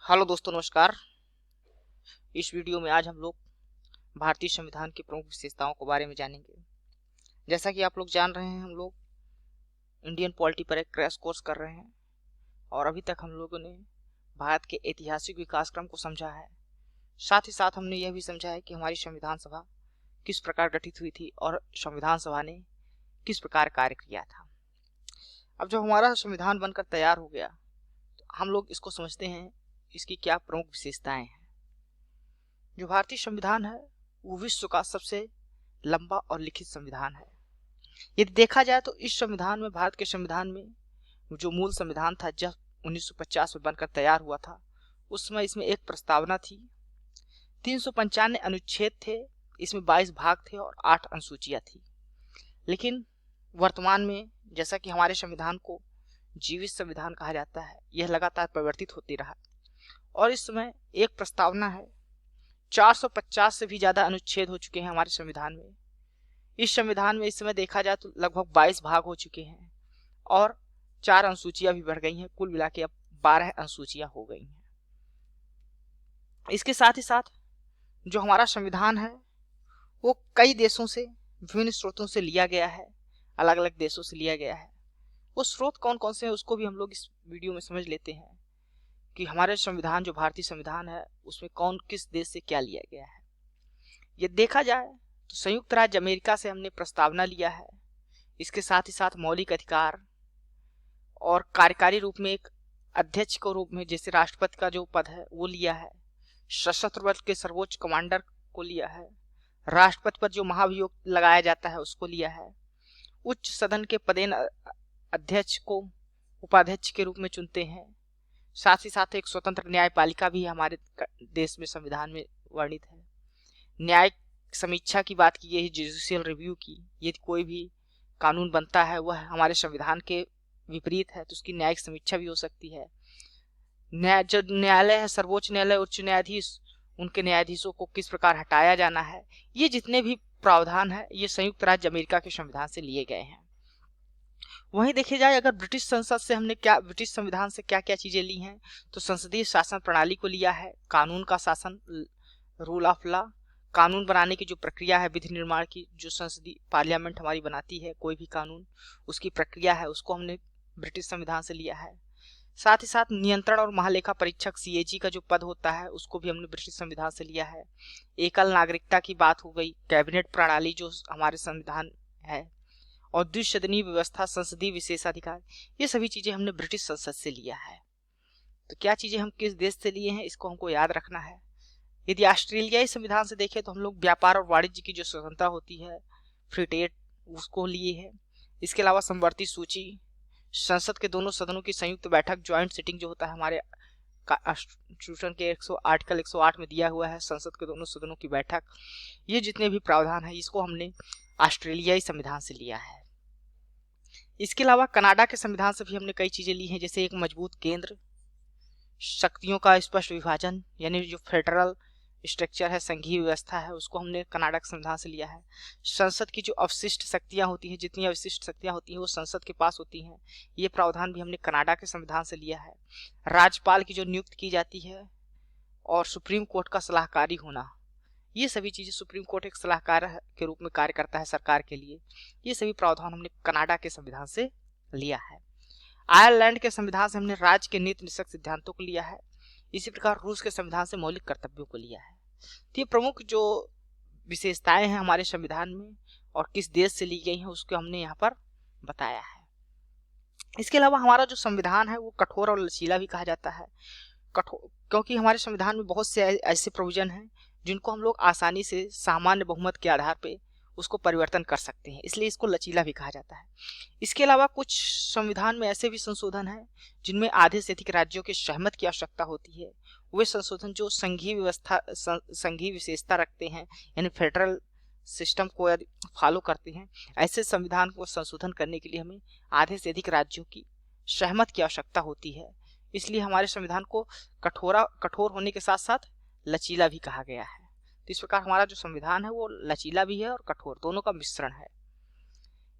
Hello दोस्तों, नमस्कार। इस वीडियो में आज हम लोग भारतीय संविधान की प्रमुख विशेषताओं के बारे में जानेंगे। जैसा कि आप लोग जान रहे हैं, हम लोग इंडियन पॉलिटी पर एक क्रैश कोर्स कर रहे हैं और अभी तक हम लोगों ने भारत के ऐतिहासिक विकास क्रम को समझा है। साथ ही साथ हमने यह भी समझा है कि हमारी संविधान सभा किस प्रकार गठित हुई थी और संविधान सभा ने किस प्रकार कार्य किया था। अब जब हमारा संविधान बनकर तैयार हो गया तो हम लोग इसको समझते हैं, इसकी क्या प्रमुख विशेषताएं हैं। जो भारतीय संविधान है वो विश्व का सबसे लंबा और लिखित संविधान है। यदि देखा जाए तो इस संविधान में, भारत के संविधान में, जो मूल संविधान था जब 1950 में बनकर तैयार हुआ था, उस समय इसमें एक प्रस्तावना थी, 395 अनुच्छेद थे, इसमें 22 भाग थे और 8 अनुसूचियां थी। लेकिन वर्तमान में जैसा कि हमारे संविधान को जीवित संविधान कहा जाता है, यह लगातार परिवर्तित होती रहा और इस समय एक प्रस्तावना है, 450 से भी ज्यादा अनुच्छेद हो चुके हैं हमारे संविधान में। इस संविधान में इस समय देखा जाए तो लगभग 22 भाग हो चुके हैं और 4 अनुसूचियां भी बढ़ गई हैं। कुल मिला के अब 12 अनुसूचियां हो गई हैं। इसके साथ ही साथ जो हमारा संविधान है वो कई देशों से, विभिन्न स्रोतों से लिया गया है, अलग अलग देशों से लिया गया है। वो स्रोत कौन कौन से हैं उसको भी हम लोग इस वीडियो में समझ लेते हैं कि हमारे संविधान, जो भारतीय संविधान है, उसमें कौन किस देश से क्या लिया गया है। ये देखा जाए तो संयुक्त राज्य अमेरिका से हमने प्रस्तावना लिया है। इसके साथ ही साथ मौलिक अधिकार और कार्यकारी रूप में एक अध्यक्ष के रूप में, जैसे राष्ट्रपति का जो पद है वो लिया है। सशस्त्र बल के सर्वोच्च कमांडर को लिया है। राष्ट्रपति पर जो महाभियोग लगाया जाता है उसको लिया है। उच्च सदन के पदेन अध्यक्ष को उपाध्यक्ष के रूप में चुनते हैं। साथ ही साथ एक स्वतंत्र न्यायपालिका भी हमारे देश में संविधान में वर्णित है। न्यायिक समीक्षा की बात की गई है, जुडिशियल रिव्यू की। यदि कोई भी कानून बनता है वह हमारे संविधान के विपरीत है तो उसकी न्यायिक समीक्षा भी हो सकती है। जो न्यायालय है, सर्वोच्च न्यायालय, उच्च न्यायाधीश, उनके न्यायाधीशों को किस प्रकार हटाया जाना है, ये जितने भी प्रावधान है ये संयुक्त राज्य अमेरिका के संविधान से लिए गए हैं। वहीं देखी जाए अगर ब्रिटिश संसद से हमने क्या, ब्रिटिश संविधान से क्या क्या चीजें ली हैं, तो संसदीय शासन प्रणाली को लिया है। कानून का शासन, रूल ऑफ लॉ, कानून बनाने की जो प्रक्रिया है, विधि निर्माण की, जो संसदीय पार्लियामेंट हमारी बनाती है कोई भी कानून, उसकी प्रक्रिया है, उसको हमने ब्रिटिश संविधान से लिया है। साथ ही साथ नियंत्रण और महालेखा परीक्षक सीएजी का जो पद होता है उसको भी हमने ब्रिटिश संविधान से लिया है। एकल नागरिकता की बात हो गई, कैबिनेट प्रणाली जो हमारे संविधान है, और द्विसदनीय व्यवस्था, संसदीय विशेषाधिकार, ये सभी चीजें हमने ब्रिटिश संसद से लिया है। तो क्या चीजें हम किस देश से लिए हैं इसको हमको याद रखना है। यदि ऑस्ट्रेलियाई संविधान से देखें तो हम लोग व्यापार और वाणिज्य की जो स्वतंत्रता होती है, फ्री ट्रेड, उसको लिए है। इसके अलावा समवर्ती सूची, संसद के दोनों सदनों की संयुक्त बैठक, ज्वाइंट सिटिंग जो होता है हमारे कॉन्स्टिट्यूशन के आर्टिकल 108 में दिया हुआ है, संसद के दोनों सदनों की बैठक, ये जितने भी प्रावधान है इसको हमने ऑस्ट्रेलियाई संविधान से लिया है। इसके अलावा कनाडा के संविधान से भी हमने कई चीजें ली हैं, जैसे एक मजबूत केंद्र, शक्तियों का स्पष्ट विभाजन, यानी जो फेडरल स्ट्रक्चर है, संघीय व्यवस्था है, उसको हमने कनाडा के संविधान से लिया है। संसद की जो अवशिष्ट शक्तियां होती हैं, जितनी अवशिष्ट शक्तियां होती हैं वो संसद के पास होती हैं, ये प्रावधान भी हमने कनाडा के संविधान से लिया है। राज्यपाल की जो नियुक्त की जाती है और सुप्रीम कोर्ट का सलाहकारी होना, ये सभी चीजें, सुप्रीम कोर्ट एक सलाहकार के रूप में कार्य करता है सरकार के लिए, ये सभी प्रावधान हमने कनाडा के संविधान से लिया है। आयरलैंड के संविधान से हमने राज्य के नीति निषेध सिद्धांतों को लिया है। इसी प्रकार रूस के संविधान से मौलिक कर्तव्यों को लिया है। तो ये प्रमुख जो विशेषताएं हैं हमारे संविधान में और किस देश से ली गई हैं उसको हमने यहाँ पर बताया है। इसके अलावा हमारा जो संविधान है वो कठोर और लचीला भी कहा जाता है। कठोर क्योंकि हमारे संविधान में बहुत से ऐसे प्रोविजन हैं जिनको हम लोग आसानी से सामान्य बहुमत के आधार पे उसको परिवर्तन कर सकते हैं, इसलिए इसको लचीला भी कहा जाता है। इसके अलावा कुछ संविधान में ऐसे भी संशोधन हैं जिनमें आधे से अधिक राज्यों के सहमत की आवश्यकता होती है। वे संशोधन जो संघीय व्यवस्था, संघीय विशेषता रखते हैं, यानी फेडरल सिस्टम को यदि फॉलो करते हैं, ऐसे संविधान को संशोधन करने के लिए हमें आधे से अधिक राज्यों की सहमत की आवश्यकता होती है। इसलिए हमारे संविधान को कठोर होने के साथ साथ लचीला भी कहा गया है। तो इस प्रकार हमारा जो संविधान है वो लचीला भी है और कठोर, दोनों का मिश्रण है।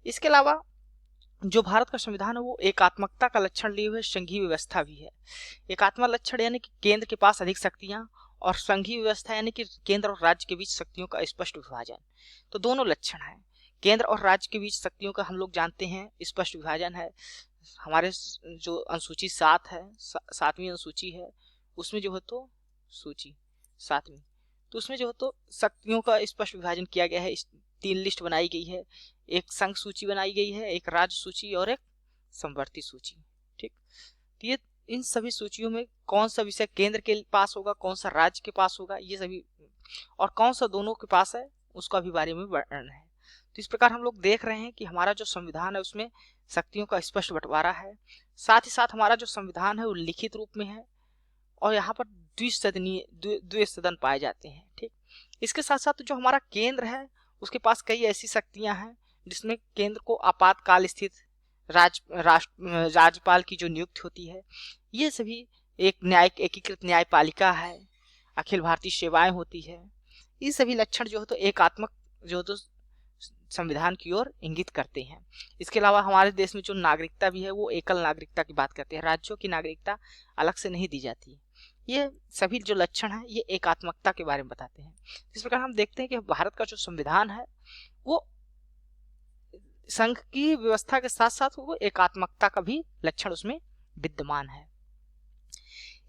इसके अलावा जो भारत का संविधान है वो एकात्मकता का लक्षण लिए हुए संघीय व्यवस्था भी है। एकात्मक लक्षण यानी कि केंद्र के पास अधिक शक्तियां, और संघीय व्यवस्था यानी कि केंद्र और राज्य के बीच शक्तियों का स्पष्ट विभाजन। तो दोनों लक्षण हैं। केंद्र और राज्य के बीच शक्तियों का हम लोग जानते हैं स्पष्ट विभाजन है। हमारे जो अनुसूची 7 है, 7वीं अनुसूची है, उसमें जो है तो सूची 7वीं, तो उसमें जो है तो शक्तियों का स्पष्ट विभाजन किया गया है। 3 लिस्ट बनाई गई है, एक संघ सूची बनाई गई है, एक राज्य सूची और एक समवर्ती सूची। ठीक, तो ये इन सभी सूचियों में कौन सा विषय केंद्र के पास होगा, कौन सा राज्य के पास होगा, ये सभी, और कौन सा दोनों के पास है उसका भी बारे में वर्णन है। तो इस प्रकार हम लोग देख रहे हैं कि हमारा जो संविधान है उसमें शक्तियों का स्पष्ट बंटवारा है। साथ ही साथ हमारा जो संविधान है वो लिखित रूप में है, और यहाँ पर द्वि सदन पाए जाते हैं। ठीक, इसके साथ साथ जो हमारा केंद्र है उसके पास कई ऐसी शक्तियां हैं जिसमें केंद्र को आपातकाल स्थित राज्यपाल की जो नियुक्ति होती है, ये सभी एक न्यायिक एकीकृत न्यायपालिका है, अखिल भारतीय सेवाएं होती है, ये सभी लक्षण जो है तो एकात्मक जो है तो संविधान की ओर इंगित करते हैं। इसके अलावा हमारे देश में जो नागरिकता भी है वो एकल नागरिकता की बात करते हैं, राज्यों की नागरिकता अलग से नहीं दी जाती। ये सभी जो लक्षण है ये एकात्मकता के बारे में बताते हैं। इस प्रकार हम देखते हैं कि भारत का जो संविधान है वो संघ की व्यवस्था के साथ साथ वो एकात्मकता का भी लक्षण उसमें विद्यमान है।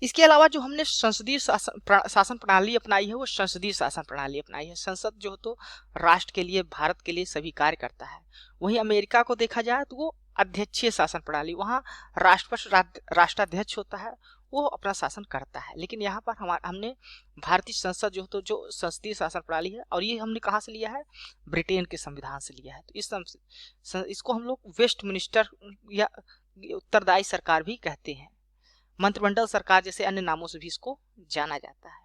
इसके अलावा जो हमने संसदीय शासन प्रणाली अपनाई है वो संसदीय शासन प्रणाली अपनाई है। संसद जो तो राष्ट्र के लिए, भारत के लिए सभी कार्य करता है। वहीं अमेरिका को देखा जाए तो वो अध्यक्षीय शासन प्रणाली, वहाँ राष्ट्रपति राष्ट्राध्यक्ष होता है, वो अपना शासन करता है। लेकिन यहाँ पर हमने भारतीय संसद जो तो जो संसदीय शासन प्रणाली है, और ये हमने कहाँ से लिया है, ब्रिटेन के संविधान से लिया है। तो इसको हम लोग वेस्टमिनिस्टर या उत्तरदायी सरकार भी कहते हैं, मंत्रिमंडल सरकार जैसे अन्य नामों से भी इसको जाना जाता है।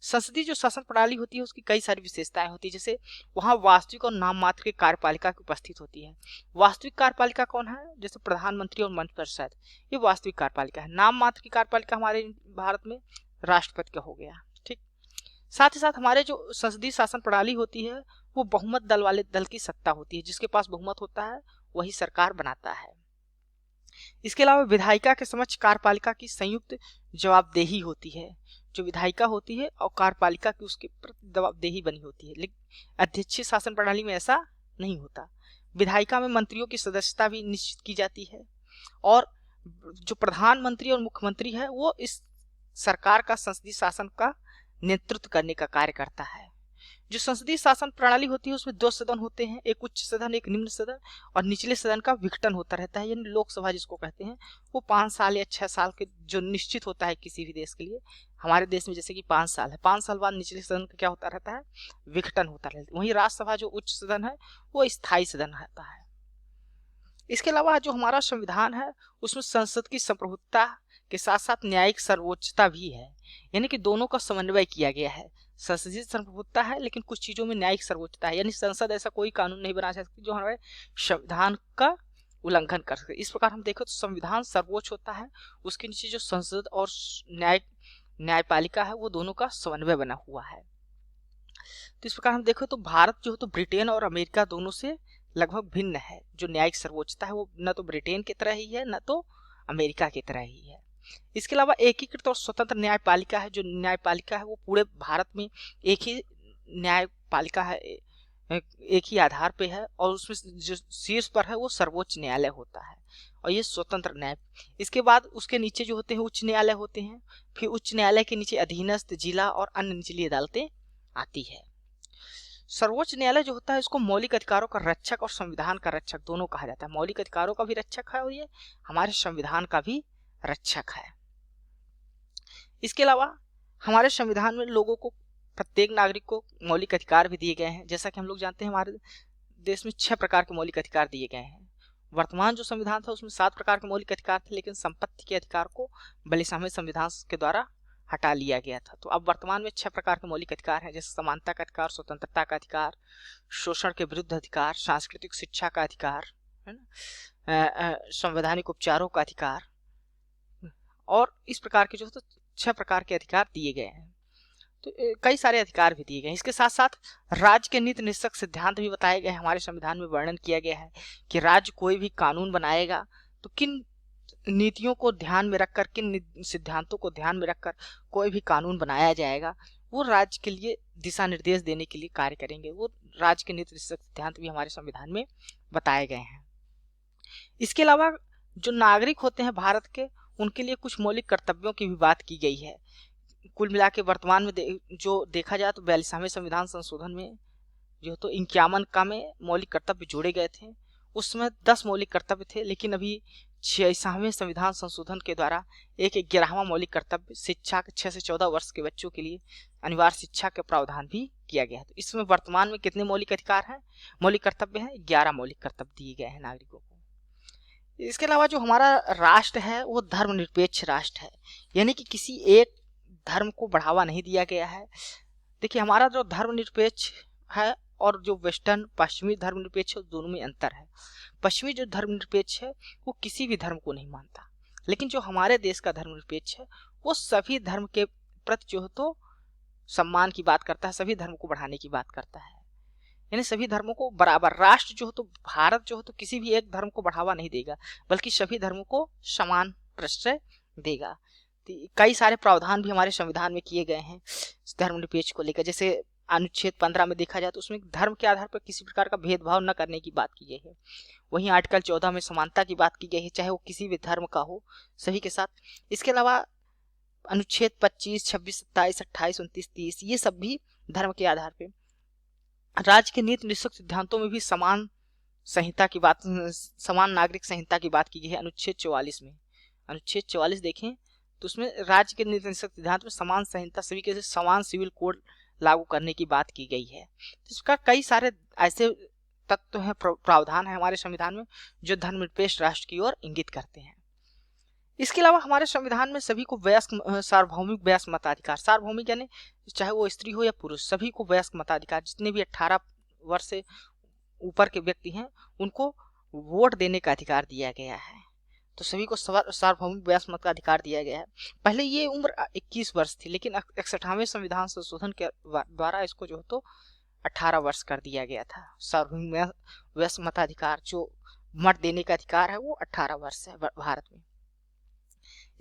संसदीय जो शासन प्रणाली होती है उसकी कई सारी विशेषताएं होती है, जैसे वहां वास्तविक और नाम मात्र की कार्यपालिका की उपस्थित होती है। वास्तविक कार्यपालिका कौन है, जैसे प्रधानमंत्री और मंत्रिपरिषद, ये वास्तविक कार्यपालिका है। नाम मात्र की कार्यपालिका हमारे भारत में राष्ट्रपति का हो गया। ठीक, साथ ही साथ हमारे जो संसदीय शासन प्रणाली होती है वो बहुमत दल वाले दल की सत्ता होती है, जिसके पास बहुमत होता है वही सरकार बनाता है। इसके अलावा विधायिका के समक्ष कार्यपालिका की संयुक्त जवाबदेही होती है। जो विधायिका होती है और कार्यपालिका की उसके प्रति जवाबदेही बनी होती है, लेकिन अध्यक्षीय शासन प्रणाली में ऐसा नहीं होता। विधायिका में मंत्रियों की सदस्यता भी निश्चित की जाती है, और जो प्रधानमंत्री और मुख्यमंत्री है वो इस सरकार का संसदीय शासन का नेतृत्व करने का कार्य करता है। जो संसदीय शासन प्रणाली होती है उसमें 2 सदन होते हैं, एक उच्च सदन एक निम्न सदन, और निचले सदन का विघटन होता रहता है, यानी लोकसभा जिसको कहते हैं। वो 5 साल या 6 साल के जो निश्चित होता है किसी भी देश के लिए, हमारे देश में जैसे कि 5 साल है, 5 साल बाद निचले सदन का क्या होता रहता है, विघटन होता रहता है। वहीं राज्यसभा जो उच्च सदन है वो स्थायी सदन रहता है। इसके अलावा जो हमारा संविधान है उसमें संसद की संप्रभुता के साथ साथ न्यायिक सर्वोच्चता भी है, यानी कि दोनों का समन्वय किया गया है। संसदीय संप्रभुता है लेकिन कुछ चीजों में न्यायिक सर्वोच्चता है, यानी संसद ऐसा कोई कानून नहीं बना सकती जो हमारे संविधान का उल्लंघन कर सके। इस प्रकार हम देखें तो संविधान सर्वोच्च होता है, उसके नीचे जो संसद और न्यायपालिका है वो दोनों का समन्वय बना हुआ है। तो इस प्रकार हम देखें तो भारत जो है तो ब्रिटेन और अमेरिका दोनों से लगभग भिन्न है। जो न्यायिक सर्वोच्चता है वो न तो ब्रिटेन की तरह ही है न तो अमेरिका की तरह ही है। इसके अलावा एकीकृत और स्वतंत्र न्यायपालिका है। जो न्यायपालिका है वो पूरे भारत में एक ही न्यायपालिका है, एक ही आधार पे है, और उसमें जो शीर्ष पर है वो सर्वोच्च न्यायालय होता है, और ये स्वतंत्र न्याय। इसके बाद उसके नीचे जो होते हैं उच्च न्यायालय होते हैं, फिर उच्च न्यायालय के नीचे अधीनस्थ, जिला और अन्य निचली अदालतें आती है। सर्वोच्च न्यायालय जो होता है इसको मौलिक अधिकारों का रक्षक और संविधान का रक्षक दोनों कहा जाता है। मौलिक अधिकारों का भी रक्षक है और ये हमारे संविधान का भी रक्षक है। इसके अलावा हमारे संविधान में लोगों को, प्रत्येक नागरिक को मौलिक अधिकार भी दिए गए हैं। जैसा कि हम लोग जानते हैं हमारे देश में 6 प्रकार के मौलिक अधिकार दिए गए हैं। वर्तमान जो संविधान था उसमें 7 प्रकार के मौलिक अधिकार थे, लेकिन संपत्ति के अधिकार को बलिसामय संविधान के द्वारा हटा लिया गया था। तो अब वर्तमान में 6 प्रकार के मौलिक अधिकार हैं, जैसे समानता का अधिकार, स्वतंत्रता का अधिकार, शोषण के विरुद्ध अधिकार, सांस्कृतिक शिक्षा का अधिकार, है ना, संवैधानिक उपचारों का अधिकार, और इस प्रकार के जो 6 प्रकार के अधिकार दिए गए हैं। तो कई सारे अधिकार भी दिए गए हैं। इसके साथ साथ राज्य के नीति निश्चक सिद्धांत भी बताए गए हैं। हमारे संविधान में वर्णन किया गया है कि राज्य कोई भी कानून बनाएगा तो किन नीतियों को ध्यान में रखकर, किन सिद्धांतों को ध्यान में रखकर कोई भी कानून बनाया जाएगा, वो राज्य के लिए दिशा निर्देश देने के लिए कार्य करेंगे। वो राज्य के नीति निश्चक सिद्धांत भी हमारे संविधान में बताए गए हैं। इसके अलावा जो नागरिक होते हैं भारत के, उनके लिए कुछ मौलिक कर्तव्यों की भी बात की गई है। कुल मिला के वर्तमान में जो देखा जाए तो 42वें संविधान संशोधन में जो तो 51 का में मौलिक कर्तव्य जोड़े गए थे। उसमें 10 मौलिक कर्तव्य थे, लेकिन अभी 46वें संविधान संशोधन के द्वारा एक 11वां मौलिक कर्तव्य शिक्षा के 6 से 14 वर्ष के बच्चों के लिए अनिवार्य शिक्षा का प्रावधान भी किया गया है। तो इसमें वर्तमान में कितने मौलिक अधिकार हैं, मौलिक कर्तव्य हैं? 11 मौलिक कर्तव्य दिए गए हैं नागरिकों को। इसके अलावा जो हमारा राष्ट्र है वो धर्मनिरपेक्ष राष्ट्र है, यानी कि किसी एक धर्म को बढ़ावा नहीं दिया गया है। देखिए, हमारा जो धर्मनिरपेक्ष है और जो वेस्टर्न पश्चिमी धर्मनिरपेक्ष है, दोनों में अंतर है। पश्चिमी जो धर्मनिरपेक्ष है वो किसी भी धर्म को नहीं मानता, लेकिन जो हमारे देश का धर्मनिरपेक्ष है वो सभी धर्म के प्रति जो है तो सम्मान की बात करता है, सभी धर्म को बढ़ाने की बात करता है, यानी सभी धर्मों को बराबर। राष्ट्र जो है तो भारत जो है तो किसी भी एक धर्म को बढ़ावा नहीं देगा, बल्कि सभी धर्मों को समान प्रश्रय देगा। तो कई सारे प्रावधान भी हमारे संविधान में किए गए हैं धर्मनिरपेक्ष को लेकर। जैसे अनुच्छेद 15 में देखा जाए तो उसमें धर्म के आधार पर किसी प्रकार का भेदभाव न करने की बात की गई है। वहीं आर्टिकल 14 में समानता की बात की गई है, चाहे वो किसी भी धर्म का हो, सभी के साथ। इसके अलावा अनुच्छेद 25, 26, 27, 28, 29, 30 ये सब भी धर्म के आधार पर। राज्य के नीति निश्चक सिद्धांतों में भी समान संहिता की बात, समान नागरिक संहिता की बात की गई है अनुच्छेद 44 में। अनुच्छेद 44 देखें तो उसमें राज्य के नीति निश्चक सिद्धांत में समान संहिता, सभी के समान सिविल कोड लागू करने की बात की गई है। इसका कई सारे ऐसे तत्व हैं, प्रावधान है हमारे संविधान में जो धर्मनिरपेक्ष राष्ट्र की ओर इंगित करते हैं। इसके अलावा हमारे संविधान में सभी को वयस्क सार्वभौमिक वयस्क मताधिकार, सार्वभौमिक यानी चाहे वो स्त्री हो या पुरुष, सभी को वयस्क मताधिकार, जितने भी 18 वर्ष से ऊपर के व्यक्ति हैं उनको वोट देने का अधिकार दिया गया है। तो सभी को सार्वभौमिक वयस्क मत का अधिकार दिया गया है। पहले ये उम्र 21 वर्ष थी, लेकिन 61वें संविधान संशोधन के द्वारा इसको जो तो 18 वर्ष कर दिया गया था। सार्वभौमिक वयस्क मताधिकार, जो मत देने का अधिकार है, वो 18 वर्ष है भारत में।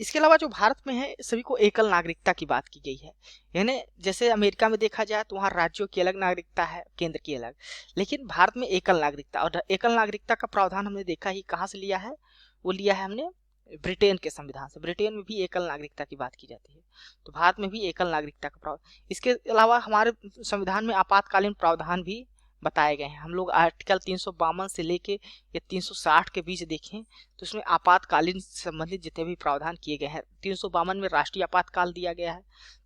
इसके अलावा जो भारत में है सभी को एकल नागरिकता की बात की गई है, यानी जैसे अमेरिका में देखा जाए तो वहाँ राज्यों की अलग नागरिकता है, केंद्र की अलग, लेकिन भारत में एकल नागरिकता। और एकल नागरिकता का प्रावधान हमने देखा ही कहाँ से लिया है, वो लिया है हमने ब्रिटेन के संविधान से। ब्रिटेन में भी एकल नागरिकता की बात की जाती है, तो भारत में भी एकल नागरिकता का प्रावधान। इसके अलावा हमारे संविधान में आपातकालीन प्रावधान भी बताए गए हैं। हम लोग आर्टिकल 352 से लेके या 360 के बीच देखें तो इसमें आपातकालीन संबंधित जितने भी प्रावधान किए गए हैं। 352 में राष्ट्रीय आपातकाल दिया गया है,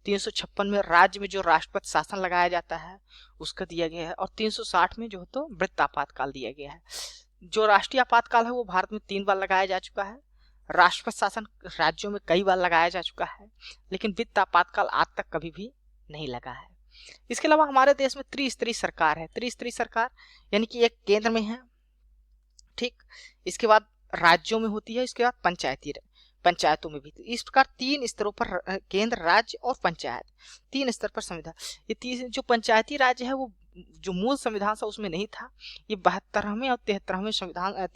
356 में राज्य में जो राष्ट्रपति शासन लगाया जाता है उसका दिया गया है, और 360 में जो तो वृत्त आपातकाल दिया गया है। जो राष्ट्रीय आपातकाल है वो भारत में 3 बार लगाया जा चुका है। राष्ट्रपति शासन राज्यों में कई बार लगाया जा चुका है, लेकिन वित्त आपातकाल आज तक कभी भी नहीं लगा है। इसके अलावा हमारे देश में त्रिस्तरीय सरकार है। त्रिस्तरीय सरकार यानी कि एक केंद्र में है, ठीक, इसके बाद राज्यों में होती है, इसके बाद पंचायतों में भी। इस प्रकार 3 स्तरों पर, केंद्र, राज्य और पंचायत, 3 स्तर पर संविधान। ये जो पंचायती राज्य है वो जो मूल संविधान था उसमें नहीं था, ये 72वें और 73वें संविधान,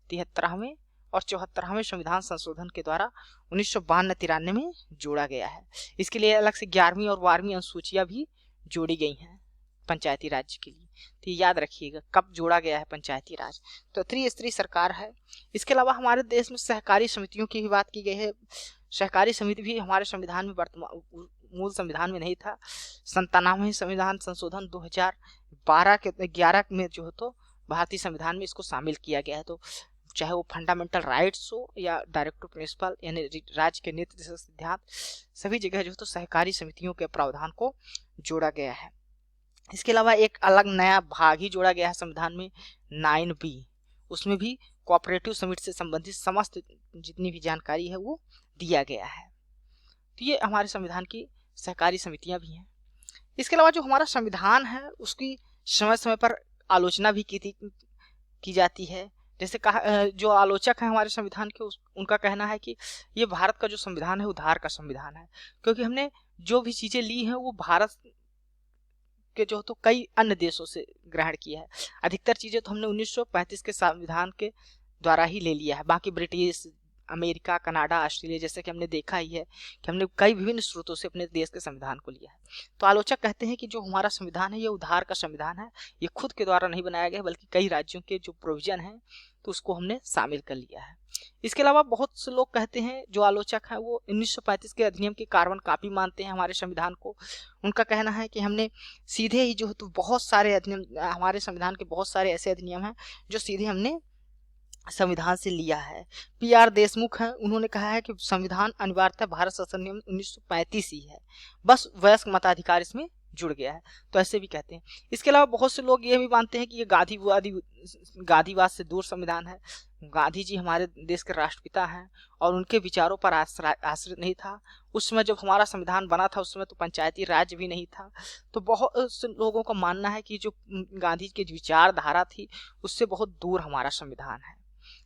73वें और 74वें संविधान संशोधन के द्वारा 1992-93 में जोड़ा गया है। इसके लिए अलग से 11वीं और 12वीं अनुसूचियां भी जोड़ी गई हैं पंचायती राज के लिए। तो याद रखिएगा कब जोड़ा गया है पंचायती राज। तो त्रिस्तरीय सरकार है। इसके अलावा हमारे देश में सहकारी समितियों की भी बात की गई है। सहकारी समिति भी हमारे संविधान में मूल संविधान में नहीं था। 97वें संविधान संशोधन 2011 में जो है तो भारतीय संविधान में इसको शामिल किया गया है। तो चाहे वो फंडामेंटल राइट्स हो या डायरेक्टिव प्रिंसिपल यानी राज्य के नीति सिद्धांत, सभी जगह जो तो सहकारी समितियों के प्रावधान को जोड़ा गया है। इसके अलावा एक अलग नया भाग ही जोड़ा गया है संविधान में, 9B। उसमें भी कोऑपरेटिव समिति से संबंधित समस्त जितनी भी जानकारी है वो दिया गया है। तो ये हमारे संविधान की सहकारी समितियां भी हैं। इसके अलावा जो हमारा संविधान है उसकी समय समय पर आलोचना भी की जाती है। जैसे कहा, जो आलोचक हैं हमारे संविधान के उनका कहना है कि ये भारत का जो संविधान है उधार का संविधान है, क्योंकि हमने जो भी चीजें ली हैं वो भारत के जो तो कई अन्य देशों से ग्रहण किया है। अधिकतर चीजें तो हमने 1935 के संविधान के द्वारा ही ले लिया है। बाकी ब्रिटिश, अमेरिका, कनाडा, ऑस्ट्रेलिया, जैसे कि हमने देखा ही है कि हमने कई विभिन्न स्रोतों से अपने देश के संविधान को लिया है। तो आलोचक कहते हैं कि जो हमारा संविधान है ये उधार का संविधान है, ये खुद के द्वारा नहीं बनाया गया बल्कि कई राज्यों के जो प्रोविजन है तो उसको हमने शामिल कर लिया है। इसके अलावा बहुत से लोग कहते हैं, जो आलोचक हैं, वो 1935 के अधिनियम की कार्बन कॉपी मानते हैं हमारे संविधान को। उनका कहना है कि हमने सीधे ही जो तो बहुत सारे अधिनियम, हमारे संविधान के बहुत सारे ऐसे अधिनियम हैं जो सीधे हमने संविधान से लिया है। PR देशमुख हैं, उन्होंने कहा है कि संविधान अनिवार्यतः भारत शासन नियम 1935 ही है, बस वयस्क मताधिकार इसमें जुड़ गया है। तो ऐसे भी कहते हैं। इसके अलावा बहुत से लोग ये भी मानते हैं कि ये गांधीवाद से दूर संविधान है। गांधी जी हमारे देश के राष्ट्रपिता हैं और उनके विचारों पर आश्रित नहीं था। उस समय जब हमारा संविधान बना था उस समय तो पंचायती राज भी नहीं था। तो बहुत से लोगों का मानना है कि जो गांधी की विचारधारा थी उससे बहुत दूर हमारा संविधान है।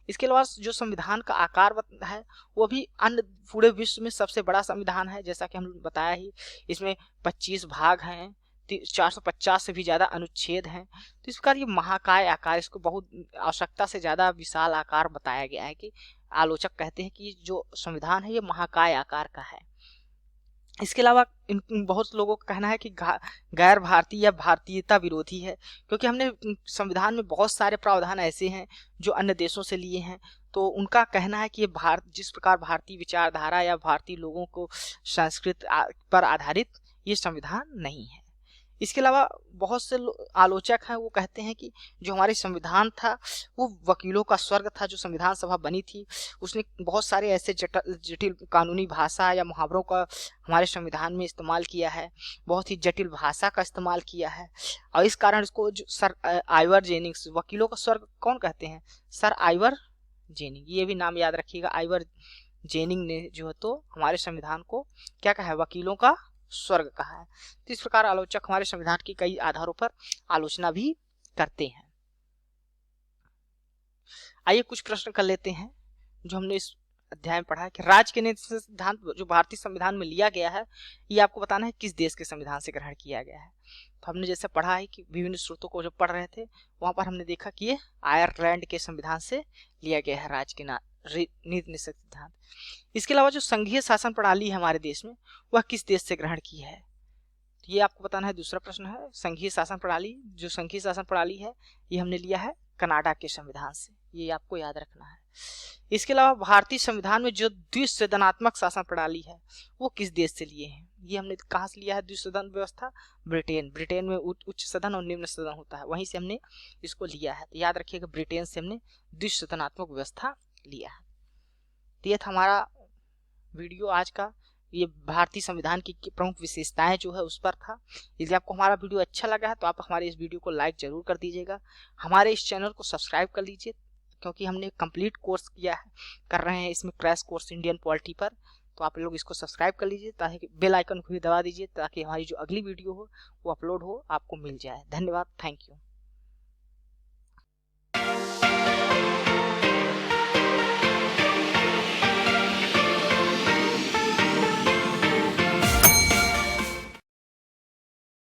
इसके अलावा जो संविधान का आकार है वो भी अन्य पूरे विश्व में सबसे बड़ा संविधान है। जैसा कि हम बताया ही, इसमें 25 भाग हैं, 450 से भी ज्यादा अनुच्छेद हैं। तो इस प्रकार ये महाकाय आकार, इसको बहुत आवश्यकता से ज्यादा विशाल आकार बताया गया है कि आलोचक कहते हैं कि जो संविधान है ये महाकाय आकार का है। इसके अलावा बहुत लोगों का कहना है कि गैर भारतीय या भारतीयता विरोधी है, क्योंकि हमने संविधान में बहुत सारे प्रावधान ऐसे हैं जो अन्य देशों से लिए हैं। तो उनका कहना है कि ये जिस प्रकार भारतीय विचारधारा या भारतीय लोगों को संस्कृत पर आधारित ये संविधान नहीं है। इसके अलावा बहुत से आलोचक हैं, वो कहते हैं कि जो हमारे संविधान था वो वकीलों का स्वर्ग था। जो संविधान सभा बनी थी उसने बहुत सारे ऐसे जटिल कानूनी भाषा या मुहावरों का हमारे संविधान में इस्तेमाल किया है, बहुत ही जटिल भाषा का इस्तेमाल किया है। और इस कारण इसको जो सर आइवर जेनिंग्स, वकीलों का स्वर्ग कौन कहते हैं? सर आइवर जेनिंग, ये भी नाम याद रखिएगा। आइवर जेनिंग ने जो है तो हमारे संविधान को क्या कहा है? वकीलों का स्वर्ग कहा है। तो इस प्रकार आलोचक हमारे संविधान की कई आधारों पर आलोचना भी करते हैं। आइए कुछ प्रश्न कर लेते हैं जो हमने इस अध्याय में पढ़ा है कि राज्य के नीति सिद्धांत जो भारतीय संविधान में लिया गया है ये आपको बताना है किस देश के संविधान से ग्रहण किया गया है। तो हमने जैसे पढ़ा है कि विभिन्न स्रोतों को जब पढ़ रहे थे वहां पर हमने देखा कि ये आयरलैंड के संविधान से लिया गया है राज्य के नीति सिद्धांत। इसके अलावा जो संघीय शासन प्रणाली है हमारे देश में वह किस देश से ग्रहण की है? ये आपको बताना है। दूसरा प्रश्न है संघीय शासन प्रणाली, जो संघीय शासन प्रणाली है ये हमने लिया है कनाडा के संविधान से, ये आपको याद रखना है। इसके अलावा भारतीय संविधान में जो द्विसदनात्मक शासन प्रणाली है वो किस देश से लिए हैं? ये हमने कहाँ से लिया है? द्विसदन व्यवस्था ब्रिटेन में उच्च सदन और निम्न सदन होता है, वहीं से हमने इसको लिया है। तो याद रखिएगा ब्रिटेन से हमने द्विसदनात्मक व्यवस्था लिया है। तो ये था हमारा वीडियो आज का, ये भारतीय संविधान की प्रमुख विशेषताएं जो है उस पर था। यदि आपको हमारा वीडियो अच्छा लगा है तो आप हमारे इस वीडियो को लाइक जरूर कर दीजिएगा। हमारे इस चैनल को सब्सक्राइब कर लीजिए, क्योंकि हमने कंप्लीट कोर्स कर रहे हैं इसमें क्रैश कोर्स इंडियन पॉलिटी पर। तो आप लोग इसको सब्सक्राइब कर लीजिए, ताकि बेल आइकन को भी दबा दीजिए ताकि हमारी जो अगली वीडियो हो वो अपलोड हो आपको मिल जाए। धन्यवाद, थैंक यू।